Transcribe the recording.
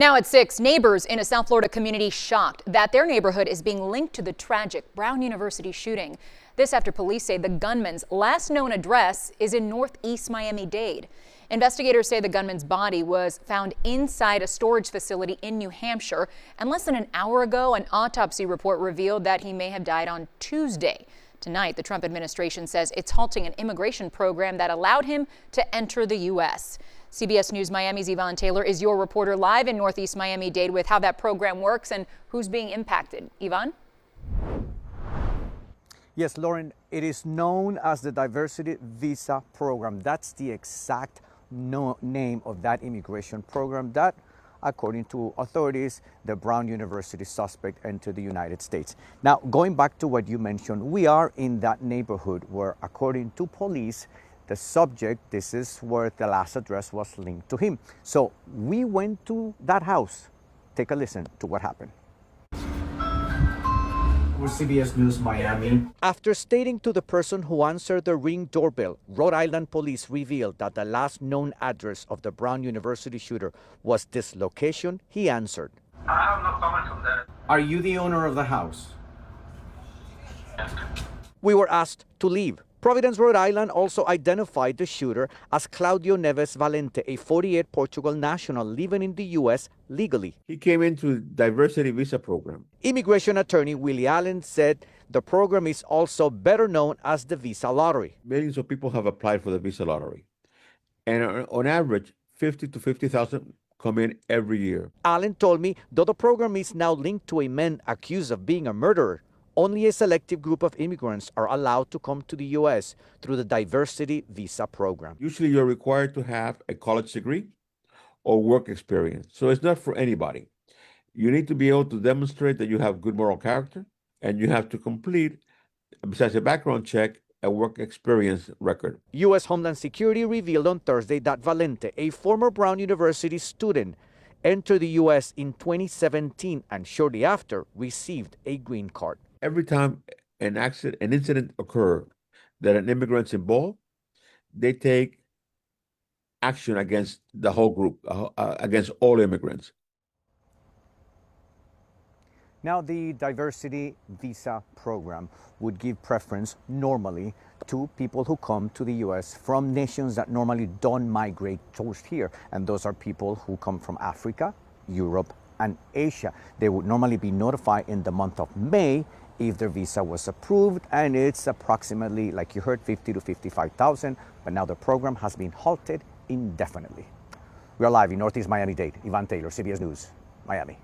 Now at 6, neighbors in a South Florida community shocked that their neighborhood is being linked to the tragic Brown University shooting. This after police say the gunman's last known address is in Northeast Miami Dade. Investigators say the gunman's body was found inside a storage facility in New Hampshire, and less than an hour ago, an autopsy report revealed that he may have died on Tuesday. Tonight, the Trump administration says it's halting an immigration program that allowed him to enter the U.S. CBS News Miami's Yvonne Taylor is your reporter live in Northeast Miami-Dade with how that program works and who's being impacted. Yvonne? Yes, Lauren, it is known as the Diversity Visa Program. That's the exact name of that immigration program that, according to authorities, the Brown University suspect entered the United States. Now, going back to what you mentioned, we are in that neighborhood where, according to police, the subject, this is where the last address was linked to him. So we went to that house. Take a listen to what happened. With CBS News Miami. After stating to the person who answered the Ring doorbell, Rhode Island police revealed that the last known address of the Brown University shooter was this location. He answered, I have no comment on that. Are you the owner of the house? We were asked to leave. Providence, Rhode Island also identified the shooter as Claudio Neves Valente, a 48 Portugal national living in the U.S. legally. He came into the Diversity Visa Program. Immigration attorney Willie Allen said the program is also better known as the Visa Lottery. Millions of people have applied for the Visa Lottery. And on average, 50 to 50,000 come in every year. Allen told me, though the program is now linked to a man accused of being a murderer, only a selective group of immigrants are allowed to come to the U.S. through the Diversity Visa Program. Usually you're required to have a college degree or work experience. So it's not for anybody. You need to be able to demonstrate that you have good moral character, and you have to complete, besides a background check, a work experience record. U.S. Homeland Security revealed on Thursday that Valente, a former Brown University student, entered the U.S. in 2017 and shortly after received a green card. Every time an incident occurs that an immigrant's involved, they take action against the whole group, against all immigrants. Now, the Diversity Visa Program would give preference normally to people who come to the U.S. from nations that normally don't migrate towards here. And those are people who come from Africa, Europe, and Asia. They would normally be notified in the month of May if their visa was approved, and it's approximately, like you heard, 50 to 55,000, but now the program has been halted indefinitely. We are live in Northeast Miami-Dade. Yvonne Taylor, CBS News, Miami.